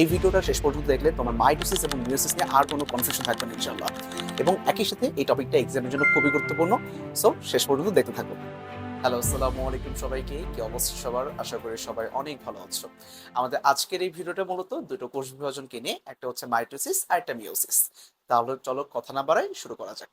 এই ভিডিওটা শেষ পর্যন্ত দেখলে তোমার মাইটোসিস এবং মিয়োসিস নিয়ে আর কোনো কনফিউশন থাকবে না ইনশাআল্লাহ। এবং একই সাথে এই টপিকটা এক্সামের জন্য খুবই গুরুত্বপূর্ণ। সো শেষ পর্যন্ত দেখতে থাকো। হ্যালো, আসসালামু আলাইকুম সবাইকে। কি অবস্থা সবার? আশা করি সবাই অনেক ভালো আছো। আমাদের আজকের এই ভিডিওটা মূলত দুটো কোষ বিভাজনকে নিয়ে, একটা হচ্ছে মাইটোসিস আর একটা মিয়োসিস। তাহলে চলো কথা না বাড়াই শুরু করা যাক।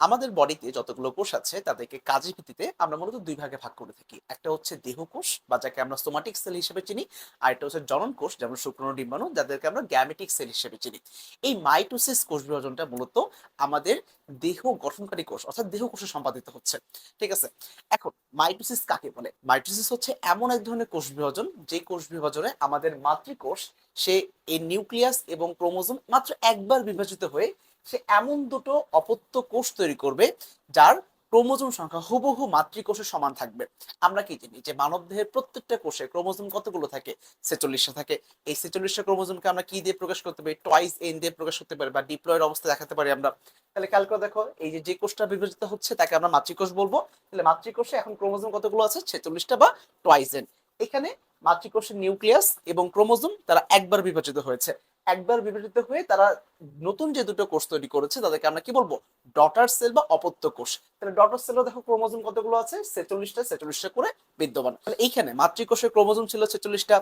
আমাদের বডিতে যতগুলো কোষ আছে তাদেরকে কাজের ভিত্তিতে আমরা মূলত দুই ভাগে ভাগ করে থাকি। একটা হচ্ছে দেহকোষ বা যাকে আমরা সোমাটিক সেল হিসেবে চিনি, আর একটা হচ্ছে জনন কোষ যেমন শুক্রাণু ডিম্বাণু যাদেরকে আমরা গ্যামেটিক সেল হিসেবে চিনি। এই মাইটোসিস কোষ বিভাজনটা মূলত আমাদের দেহ গঠনকারী কোষ অর্থাৎ দেহ কোষে সম্পাদিত হচ্ছে। ঠিক আছে, এখন মাইটোসিস কাকে বলে? মাইটোসিস হচ্ছে এমন এক ধরনের কোষ বিভাজন যে কোষ বিভাজনে আমাদের মাতৃকোষ সে এই নিউক্লিয়াস এবং ক্রোমোজোম মাত্র একবার বিভাজিত হয়ে সে এমন দুটো অপত্য কোষ তৈরি করবে যার ক্রোমোজোম সংখ্যা হুবহু মাতৃকোষের সমান থাকবে। আমরা কি জানি যে মানব দেহের প্রত্যেকটা কোষে ক্রোমোজোম কতগুলো থাকে? 46টা থাকে। এই 46টা ক্রোমোজোমকে আমরা কি দিয়ে প্রকাশ করতে পারি? টয়েস এন দিয়ে প্রকাশ করতে পারি বা ডিপ্লয়েড অবস্থায় দেখাতে পারি আমরা। তাহলে খেয়াল করে দেখো, এই যে যে কোষটা বিভাজিত হচ্ছে তাকে আমরা মাতৃকোষ বলবো। তাহলে মাতৃকোষে এখন ক্রোমোজোম কতগুলো আছে? 46টা বা টয়েস এন। এখানে মাতৃকোষের নিউক্লিয়াস এবং ক্রোমোজোম তারা একবার বিভাজিত হয়েছে। একবার বিভাজিত হয়ে তারা নতুন যে দুটো কোষ তৈরি করেছে তাদেরকে আমরা কি বলবো? ডটার সেল বা অপত্য কোষ। তাহলে ডটার সেলও দেখো ক্রোমোজোম কতগুলো আছে? 46টা করে বিদ্যমান। তাহলে এইখানে মাতৃকোষের ক্রোমোজোম ছিল 46টা,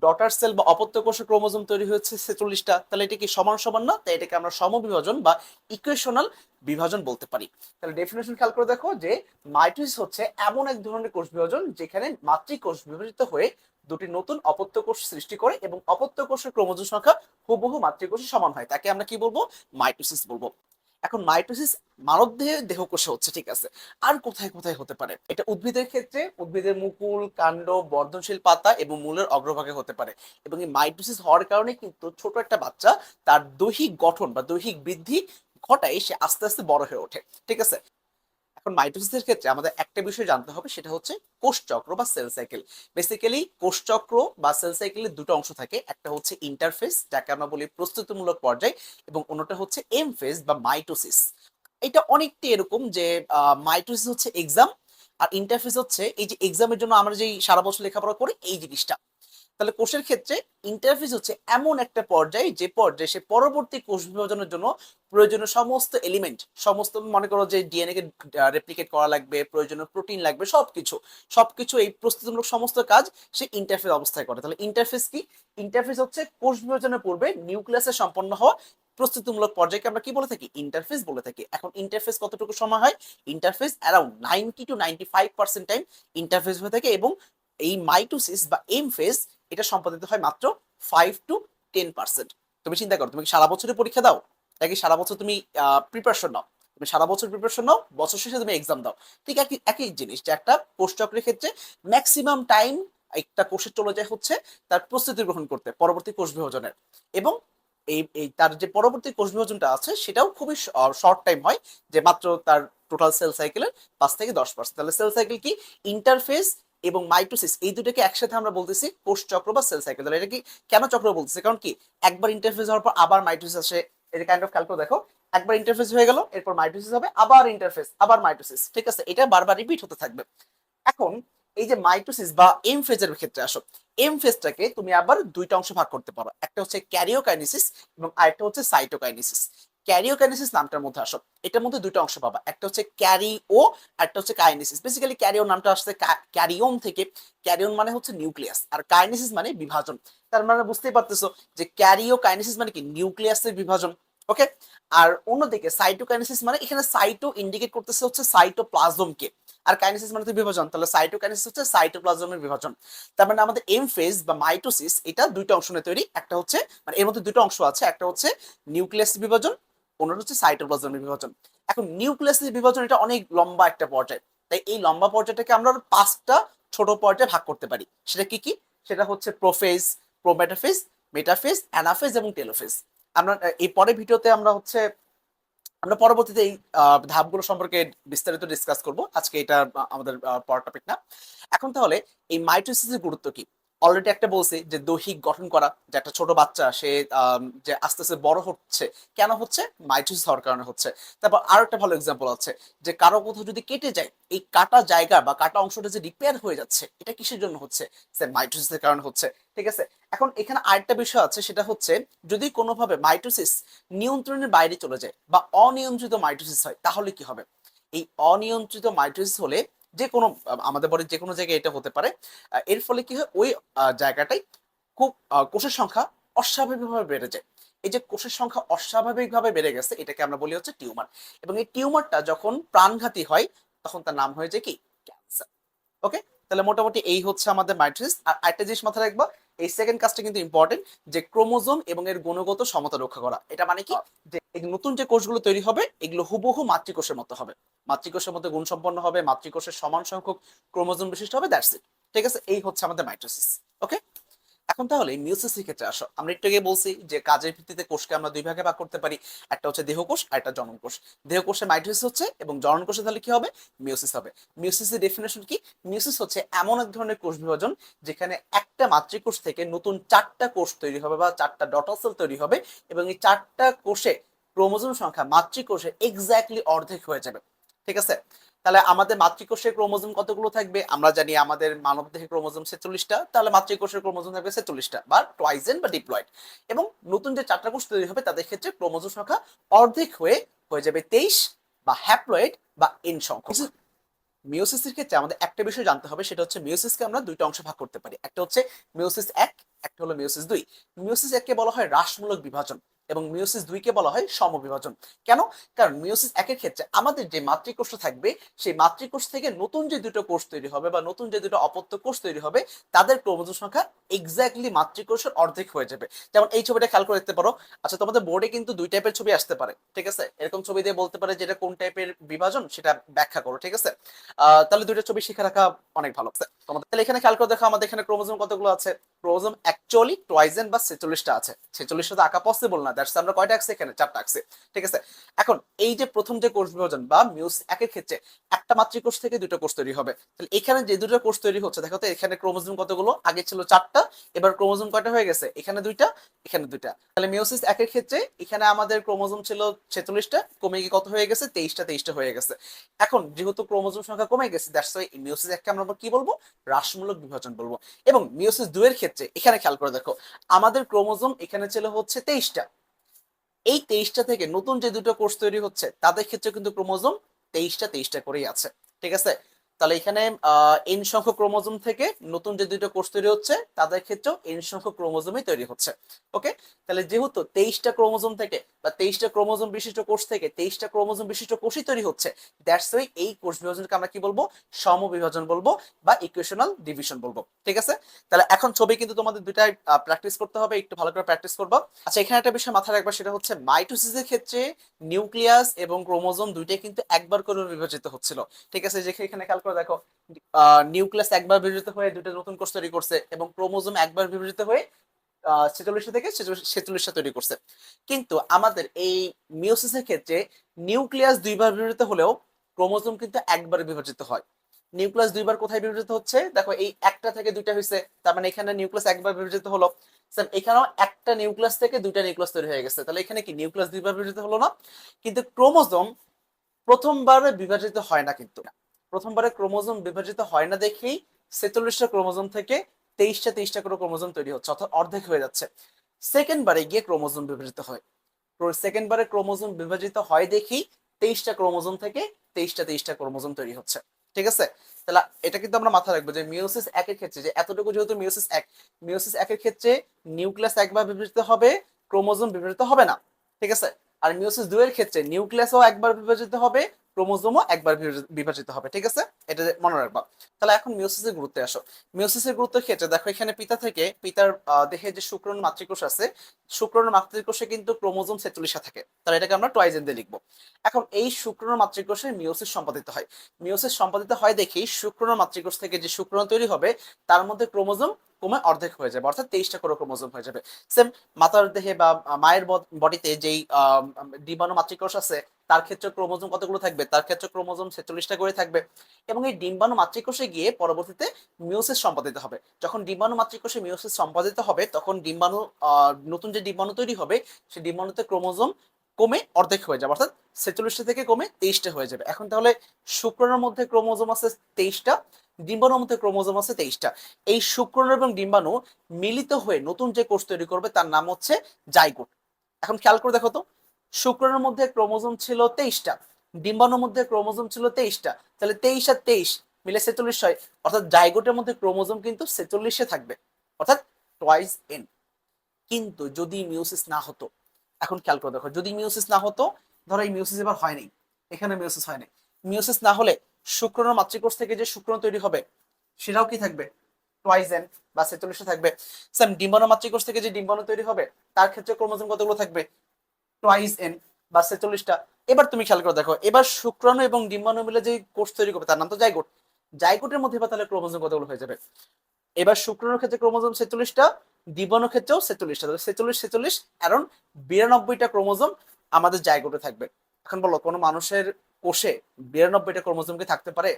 ডটার সেল বা অপত্য কোষের ক্রোমোজোম তৈরি হয়েছে 46টা। তাহলে এটা কি সমান সমান না? তাই এটাকে আমরা সমবিভাজন বা ইকুয়েশনাল বিভাজন বলতে পারি। তাহলে ডেফিনেশন খেয়াল করে দেখো যে মাইটোসিস হচ্ছে এমন এক ধরনের কোষ বিভাজন যেখানে মাতৃকোষ বিভাজিত হয়ে দুটি নতুন অপত্য কোষ সৃষ্টি করে এবং অপত্য কোষের ক্রোমোজোম সংখ্যা হুবহু মাতৃকোষের সমান হয়। তাকে আমরা কি বলবো? মাইটোসিস বলবো। এখন মাইটোসিস মানবদেহে দেহকোষে হচ্ছে, ঠিক আছে। আর কোথায় কোথায় হতে পারে? এটা উদ্ভিদের ক্ষেত্রে উদ্ভিদের মুকুল, কাণ্ড, বর্ধনশীল পাতা এবং মূলের অগ্রভাগে হতে পারে। এবং এই মাইটোসিস হওয়ার কারণে কিন্তু ছোট একটা বাচ্চা তার দৈহিক গঠন বা দৈহিক বৃদ্ধি ঘটায় সে আস্তে আস্তে বড় হয়ে ওঠে। ঠিক আছে, এখন মাইটোসিসের ক্ষেত্রে আমাদের একটা বিষয় জানতে হবে, সেটা হচ্ছে কোষ চক্র বা সেল সাইকেল। বেসিক্যালি কোষ চক্র বা সেল সাইকেলের দুটো অংশ থাকে। একটা হচ্ছে ইন্টারফেস যাকে আমরা বলি প্রস্তুতিমূলক পর্যায়, এবং অন্যটা হচ্ছে এম ফেজ বা মাইটোসিস। এটা অনেকটা এরকম যে মাইটোসিস হচ্ছে এক্সাম, আর ইন্টারফেস হচ্ছে এই যে এক্সামের জন্য আমরা যেই সারা বছর লেখাপড়া করি এই জিনিসটা। তাহলে কোষের ক্ষেত্রে ইন্টারফেস হচ্ছে এমন একটা পর্যায় যে পর্যায়ে সে পরবর্তী কোষ বিভাজনের জন্য প্রয়োজনীয় সমস্ত এলিমেন্ট, সমস্ত মনে করো যে ডিএনএ কে রেপ্লিকেট করা লাগবে, প্রয়োজনীয় প্রোটিন লাগবে, সবকিছু সবকিছু এই প্রস্তুতিমূলক সমস্ত কাজ সে ইন্টারফেস অবস্থায় করে। তাহলে ইন্টারফেস কি? ইন্টারফেস হচ্ছে কোষ বিভাজনের পূর্বে নিউক্লিয়াসে সম্পন্ন হওয়া প্রস্তুতিমূলক পর্যায়কে আমরা কি বলে থাকি? ইন্টারফেস বলে থাকি। এখন ইন্টারফেস কতটুকু সময় হয়? Interface around 90 to 95% time interface হয়ে থাকে, এবং এই মাইটোসিস বা এম ফেজ এটা সম্পাদিত হয় মাত্র 5 to 10%। তুমি চিন্তা করো, তুমি কি সারা বছরের পরীক্ষা দাও নাকি সারা বছর তুমি প্রিপারেশন নাও? তুমি সারা বছর প্রিপারেশন নাও, বছর শেষে তুমি এক্সাম দাও। ঠিক একই একই জিনিস যে একটা কোষ চক্রের ক্ষেত্রে ম্যাক্সিমাম টাইম একটা কোষের চলে যায় হচ্ছে তার প্রস্তুতি গ্রহণ করতে পরবর্তী কোষ বিভাজনের। এবং এই এই তার যে পরবর্তী কোষ বিভাজনটা আছে সেটাও খুবই শর্ট টাইম হয়, যে মাত্র তার টোটাল সেল সাইকেলের 5 থেকে 10%। তাহলে সেল সাইকেল কি? ইন্টারফেস এবং মাইটোসিস এই দুটোকে একসাথে আমরা বলতেছি কোষ চক্র বা সেল সাইকেল। তাহলে এটা কি কেন চক্র বলতেছি? কারণ কি, একবার ইন্টারফেস হওয়ার পর আবার মাইটোসিস আসে। এটা কাইন্ড অফ ক্যালকুলেট দেখো, একবার ইন্টারফেস হয়ে গেল, এরপর মাইটোসিস হবে, আবার ইন্টারফেস, আবার মাইটোসিস। ঠিক আছে, এটা বারবার রিপিট হতে থাকবে। এখন এই যে মাইটোসিস বা এম ফেজের ক্ষেত্রে আসো, এম ফেজটাকে তুমি আবার দুইটা অংশ ভাগ করতে পারো। একটা হচ্ছে ক্যারিওকাইনেসিস এবং আরেকটা হচ্ছে সাইটোকাইনেসিস। ক্যারিওকাইনেসিস নামটার মধ্যে আসো, এটার মধ্যে দুটো অংশ পাবা, একটা হচ্ছে ক্যারিও, একটা হচ্ছে কাইনেসিস। বেসিক্যালি ক্যারিও নামটা আসছে ক্যারিওন থেকে। ক্যারিওন মানে হচ্ছে নিউক্লিয়াস, আর কাইনেসিস মানে বিভাজন। তার মানে বুঝতেই পারতেছো যে ক্যারিও কাইনেসিস মানে কি? নিউক্লিয়াসের বিভাজন। ওকে। আর অন্যদিকে সাইটোকাইনেসিস মানে এখানে সাইটো ইন্ডিকেট করতেছে হচ্ছে সাইটোপ্লাজমকে, আর কাইনেসিস মানে তো বিভাজন, তাহলে সাইটোকাইনেসিস হচ্ছে সাইটোপ্লাজমের বিভাজন। তার মানে আমাদের এম ফেজ বা মাইটোসিস এটা দুইটা অংশ নিয়ে তৈরি। একটা হচ্ছে মানে এর মধ্যে দুটো অংশ আছে, একটা হচ্ছে নিউক্লিয়াসের বিভাজন, অন্যটা হচ্ছে সাইটোপ্লাজমের বিভাজন। এখন নিউক্লিয়াসের বিভাজন এটা অনেক লম্বা একটা পর্যায়, তাই এই লম্বা পর্যায়টাকে আমরা 5টা ছোট পর্যায়ে ভাগ করতে পারি। সেটা কি কি? সেটা হচ্ছে প্রোফেজ, প্রোমেটাফেজ, মেটাফেজ, অ্যানাফেজ এবং টেলোফেজ। আমরা এই পরের ভিডিওতে আমরা পরবর্তীতে এই ধাপগুলো সম্পর্কে বিস্তারিত ডিসকাস করব। আজকে এটা আমাদের পড়ার টপিক না। এখন তাহলে এই মাইটোসিসের গুরুত্ব কি? অলরেডি একটা বলছি যে দৈহিক গঠন করা, যে একটা ছোট বাচ্চা সে যে আস্তে আস্তে বড় হচ্ছে, কেন হচ্ছে? মাইটোসিস হওয়ার কারণে হচ্ছে। তারপর আরো একটা ভালো এক্সাম্পল আছে যে কারো কোথাও যদি কেটে যায়, এই কাটা জায়গা বা কাটা অংশটা যে রিপেয়ার হয়ে যাচ্ছে, এটা কিসের জন্য হচ্ছে? মাইটোসিসের কারণে হচ্ছে। ঠিক আছে, এখন এখানে আরেকটা বিষয় আছে, সেটা হচ্ছে যদি কোনোভাবে মাইটোসিস নিয়ন্ত্রণের বাইরে চলে যায় বা অনিয়ন্ত্রিত মাইটোসিস হয়, তাহলে কি হবে? এই অনিয়ন্ত্রিত মাইটোসিস হলে যে কোনো আমাদের বডির যে কোনো জায়গায় এটা হতে পারে। এর ফলে কি হয়, ওই জায়গাটাই খুব কোষের সংখ্যা অস্বাভাবিকভাবে বেড়ে যায়। এই যে কোষের সংখ্যা অস্বাভাবিকভাবে বেড়ে গেছে, এটাকে আমরা বলি হচ্ছে টিউমার। এবং এই টিউমারটা যখন প্রাণঘাতী হয়, তখন তার নাম হয়ে যায় কি? ক্যান্সার। ওকে, তাহলে মোটামুটি এই হচ্ছে আমাদের মাইটোসিস। আর একটা জিনিস মাথায় রাখবা, এই সেকেন্ড কাজটা কিন্তু ইম্পর্টেন্ট, যে ক্রোমোজোম এবং এর গুণগত সমতা রক্ষা করা। এটা মানে কি? যে এই নতুন যে কোষগুলো তৈরি হবে, এগুলো হুবহু মাতৃকোষের মতো হবে, মাতৃকোষের মতো গুণসম্পন্ন হবে, মাতৃকোষের সমান সংখ্যক ক্রোমোজোম বিশিষ্ট হবে, দ্যাটস ইট। ঠিক আছে, এই হচ্ছে আমাদের মাইটোসিস। ওকে, এখন তাহলে মিওসিসের ক্ষেত্রে আসো। আমরা একটু আগে বলছি যে কাজের ভিত্তিতে কোষকে আমরা দুই ভাগে ভাগ করতে পারি, একটা হচ্ছে দেহকোষ আর একটা জনন কোষ। দেহকোষে মাইটোসিস হচ্ছে এবং জনন কোষে তাহলে কি হবে? মিওসিস হবে। মিওসিসের ডেফিনেশন কি? মিওসিস হচ্ছে এমন এক ধরনের কোষ বিভাজন যেখানে একটা মাতৃকোষ থেকে নতুন চারটা কোষ তৈরি হবে বা চারটা ডটার সেল তৈরি হবে, এবং এই চারটা কোষে ক্রোমোজোম সংখ্যা মাতৃকোষে এক্স্যাক্টলি অর্ধেক হয়ে যাবে। ঠিক আছে, তাহলে আমাদের মাতৃকোষের ক্রোমোজোম কতগুলো থাকবে? আমরা জানি আমাদের মানব দেহে ক্রোমোজোম 46টা, তাহলে মাতৃকোষের ক্রোমোজোম থাকবে 46টা বা ট্রাইজেন বা ডিপ্লয়েড। এবং নতুন যে চারটা কোষ তৈরি হবে, তাদের ক্ষেত্রে ক্রোমোজোম সংখ্যা অর্ধেক হয়ে যাবে 23 বা হ্যাপ্লয়েড বা এন সংখ্যক। মিওসিসের ক্ষেত্রে আমাদের একটা বিষয় জানতে হবে, সেটা হচ্ছে মিওসিসকে আমরা দুইটা অংশে ভাগ করতে পারি, একটা হচ্ছে মিওসিস এক, একটা হলো মিওসিস দুই। মিওসিস এককে বলা হয় হ্রাসমূলক বিভাজন এবং মিওসিস দুইকে বলা হয় সমবিভাজন। কেন? কারণ মিওসিস একের ক্ষেত্রে আমাদের যে মাতৃকোষ থাকবে, সেই মাতৃকোষ থেকে নতুন যে দুটো কোষ তৈরি হবে বা নতুন যে দুটো অপত্য কোষ তৈরি হবে, তাদের ক্রোমোজোম সংখ্যা এক্স্যাক্টলি মাতৃকোষের অর্ধেক হয়ে যাবে। যেমন এই ছবিটা খেয়াল করে দেখতে পারো। আচ্ছা, তোমাদের বোর্ডে কিন্তু দুই টাইপের ছবি আসতে পারে। ঠিক আছে, এরকম ছবি দিয়ে বলতে পারে যেটা কোন টাইপের বিভাজন, সেটা ব্যাখ্যা করো। ঠিক আছে, তাহলে দুইটা ছবি শিখে রাখা অনেক ভালো। তোমাদের তাহলে এখানে খেয়াল করে দেখো, আমাদের এখানে ক্রোমোজোম কতগুলো আছে? ক্রোমোজোম অ্যাকচুয়ালি ট্রাইজেন বা 46টা আছে। 46টা তো আঁকা পসিবল না, দ্যাটস আমরা কয়টা আঁকছি? এখানে চারটা আঁকছি। ঠিক আছে, এখন এই যে প্রথম যে কোষ বিভাজন বা মিউস একের ক্ষেত্রে একটা মাতৃকোষ থেকে দুটো কোষ তৈরি হবে। তাহলে এখানে যে দুটো কোষ তৈরি হচ্ছে, দেখো তো এখানে ক্রোমোজোম কতগুলো? আগে ছিল চারটা, এবার ক্রোমোজোম কয়টা হয়ে গেছে? এখানে দুইটা, এখানে দুইটা। তাহলে মিওসিস একের ক্ষেত্রে এখানে আমাদের ক্রোমোজোম ছিল 46টা, কমে গিয়ে কত হয়ে গেছে? 23টা হয়ে গেছে। এখন যেহেতু ক্রোমোজোম সংখ্যা কমে গেছে, দ্যাটস ওয়াই মিওসিস এককে আমরা কি বলবো? হ্রাসমূলক বিভাজন বলবো। এবং মিওসিস দুই এর ক্ষেত্রে এখানে খেয়াল করে দেখো, আমাদের ক্রোমোজোম এখানে ছিল হচ্ছে 23টা, এই 23টা থেকে নতুন যে দুটো কোষ তৈরি হচ্ছে, তাদের ক্ষেত্রে কিন্তু ক্রোমোজোম 23টা করেই আছে। ঠিক আছে, তাহলে এখানে এন সংখ্যক ক্রোমোজোম থেকে নতুন যে দুটো কোষ তৈরি হচ্ছে, তাদের ক্ষেত্রেও এন সংখ্যক ক্রোমোজোমই তৈরি হচ্ছে। ওকে, তাহলে যেহেতু 23টা ক্রোমোজোম থেকে বা 23টা ক্রোমোজোম বিশিষ্ট কোষ থেকে 23টা ক্রোমোজোম বিশিষ্ট কোষই তৈরি হচ্ছে, দ্যাটস ওয়াই এই কোষ বিভাজনকে আমরা কি বলবো? সমবিভাজন বলবো বা ইকুয়েশনাল ডিভিশন বলবো। ঠিক আছে, তাহলে এখন ছবি কিন্তু তোমাদের দুইটাই প্র্যাকটিস করতে হবে, একটু ভালো করে প্র্যাকটিস করবো। আচ্ছা, এখানে একটা বিষয় মাথায় রাখবা, সেটা হচ্ছে মাইটোসিসের ক্ষেত্রে নিউক্লিয়াস এবং ক্রোমোজোম দুইটাই কিন্তু একবার করে বিভাজিত হচ্ছিল। ঠিক আছে, যেখানে এখানে খেয়াল করে দেখো, নিউক্লিয়াস একবার বিভাজিত হয়ে দুটো নতুন কোষ তৈরি করছে এবং ক্রোমোজোম একবার বিভাজিত হয়ে 46টা থেকে 46টা তৈরি করছে। কিন্তু আমাদের এই মিওসিসের ক্ষেত্রে নিউক্লিয়াস দুইবার বিভাজিত হলেও ক্রোমোজোম কিন্তু একবার বিভাজিত হয়। নিউক্লিয়াস দুইবার কোথায় বিভাজিত হচ্ছে? দেখো, এই একটা থেকে দুইটা হয়েছে, তার মানে এখানে নিউক্লিয়াস একবার বিভাজিত হলো। এখানেও একটা নিউক্লিয়াস থেকে দুইটা নিউক্লিয়াস তৈরি হয়ে গেছে, তাহলে এখানে কি নিউক্লিয়াস দুইবার বিভাজিত হলো না? কিন্তু ক্রোমোজোম প্রথমবারে বিভাজিত হয় না, কিন্তু প্রথমবারে ক্রোমোজোম বিভাজিত হয় না দেখেই 46টা ক্রোমোজোম থেকে 23টা করে ক্রোমোজোম তৈরি হচ্ছে, অর্থাৎ অর্ধেক হয়ে যাচ্ছে। সেকেন্ড বারে গিয়ে ক্রোমোজোম বিভাজিত হয়, সেকেন্ড বারে ক্রোমোজোম বিভাজিত হয় দেখি 23টা ক্রোমোজোম থেকে 23টা ক্রোমোজোম তৈরি হচ্ছে। ঠিক আছে, তাহলে এটা কিন্তু আমরা মাথায় রাখবো যে মিওসিস একের ক্ষেত্রে যে এতটুকু, যেহেতু মিওসিস একের ক্ষেত্রে নিউক্লিয়াস একবার বিভাজিত হবে, ক্রোমোজোম বিভাজিত হবে না। ঠিক আছে, আর মিওসিস দুই এর ক্ষেত্রে নিউক্লিয়াসও একবার বিভাজিত হবে, ক্রোমোজোমও একবার বিভাজিত হবে। ঠিক আছে, এটা মনে রাখবা। তাহলে এখন মিওসিসের গুরুত্বে আসো। মিওসিসের গুরুত্বের ক্ষেত্রে দেখো, এখানে পিতার দেহে যে শুক্রাণু মাতৃকোষ আছে, শুক্রাণু মাতৃকোষে কিন্তু ক্রোমোজোম 46টা থাকে, তাহলে এটাকে আমরা ট্রাইজেন দিয়ে লিখবো। এখন এই শুক্রাণু মাতৃকোষে মিওসিস সম্পাদিত হয়। মিওসিস সম্পাদিত হয় দেখি শুক্রাণু মাতৃকোষ থেকে যে শুক্রাণু তৈরি হবে, তার মধ্যে ক্রোমোজোম কমে অর্ধেক হয়ে যাবে, অর্থাৎ 23টা করে ক্রোমোজোম হয়ে যাবে। সেম মাতার দেহে বা মায়ের বডিতে যেই ডিম্বাণু মাতৃকোষ আছে তার ক্ষেত্রে ক্রোমোজোম কতগুলো থাকবে, তার ক্ষেত্রে ক্রোমোজোম 46টা করে থাকবে। এবং এই ডিম্বাণু মাতৃকোষে গিয়ে পরবর্তীতে মিওসিস সম্পাদিত হবে। যখন ডিম্বাণু মাতৃকোষে মিওসিস সম্পাদিত হবে তখন ডিম্বাণু নতুন যে ডিম্বাণু তৈরি হবে সেই ডিম্বাণুতে ক্রোমোজোম কমে অর্ধেক হয়ে যাবে, অর্থাৎ 46টা থেকে কমে 23টা হয়ে যাবে। এখন তাহলে শুক্রাণুর মধ্যে ক্রোমোজোম আছে 23টা, ডিম্বাণুর মধ্যে ক্রোমোজোম আছে 23টা। এই শুক্রাণু এবং ডিম্বাণু মিলিত হয়ে নতুন যে কোষ তৈরি করবে তার নাম হচ্ছে জাইগোট। এখন খেয়াল করে দেখো তো, শুক্রাণুর মধ্যে ক্রোমোজোম ছিল 23টা, ডিম্বাণুর মধ্যে ক্রোমোজোম ছিল 23টা, তাহলে 23 আর 23 মিলে 46 হয়, অর্থাৎ জাইগোটের মধ্যে ক্রোমোজোম কিন্তু 46-এ থাকবে, অর্থাৎ টোয়াইস এন। কিন্তু যদি মিওসিস না হতো, এখন খেয়াল করে দেখো, যদি মিওসিস না হতো, ধরো এই মিওসিস এবার হয় নাই, এখানে মিওসিস হয় নাই, মিওসিস না হলে শুক্রাণুর মাতৃকোষ থেকে যে শুক্রাণু তৈরি হবে সেটাও কি থাকবে, টোয়াইস এন বা 46 থাকবে। সেম ডিম্বাণু মাতৃকোষ থেকে যে ডিম্বাণু তৈরি হবে তার ক্ষেত্রে ক্রোমোজোম কতগুলো থাকবে, টোয়াইস এন বা 46টা। এবার তুমি খেয়াল করে দেখো, এবার শুক্রাণু এবং ডিম্বাণু মিলে যে কোষ তৈরি করবে তার নাম তো জাইগোট। জাইগোটের মধ্যে এবার তাহলে ক্রোমোজোম কতগুলো হয়ে যাবে, এবার শুক্রাণুর ক্ষেত্রে ক্রোমোজোম 46টা, ডিম্বাণুর ক্ষেত্রেও 46টা, তাহলে 46 অ্যারাউন্ড 92টা ক্রোমোজোম আমাদের জাইগোটে থাকবে। এখন বলো কোনো মানুষের কোষে 92টা ক্রোমোজোম কি থাকতে পারে?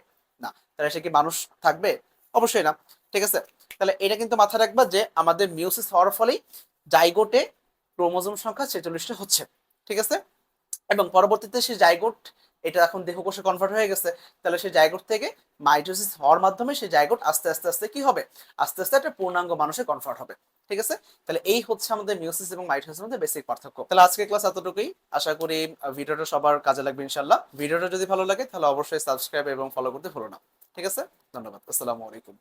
না। তাহলে সে কি মানুষ থাকবে? অবশ্যই না। ঠিক আছে, তাহলে এটা কিন্তু মাথায় রাখবা যে আমাদের মিওসিস হওয়ার ফলেই জাইগোটে ক্রোমোজোম সংখ্যা 46টা হচ্ছে। ঠিক আছে, এবং পরবর্তীতে সেই জাইগোট এটা এখন দেহকোষে কনভার্ট হয়ে গেছে, তাহলে সেই জাইগোট থেকে মাইটোসিস হওয়ার মাধ্যমে সেই জাইগোট আস্তে আস্তে আস্তে কি হবে, আস্তে আস্তে একটা পূর্ণাঙ্গ মানুষে কনভার্ট হবে। ঠিক আছে, তাহলে এই হচ্ছে আমাদের মিওসিস এবং মাইটোসিসের মধ্যে বেসিক পার্থক্য। তাহলে আজকে ক্লাস এতটুকুই, আশা করি ভিডিওটা সবার কাজে লাগবে ইনশাআল্লাহ। ভিডিওটা যদি ভালো লাগে তাহলে অবশ্যই সাবস্ক্রাইব এবং ফলো করতে ভুলো না। ঠিক আছে, ধন্যবাদ, আসসালামু আলাইকুম।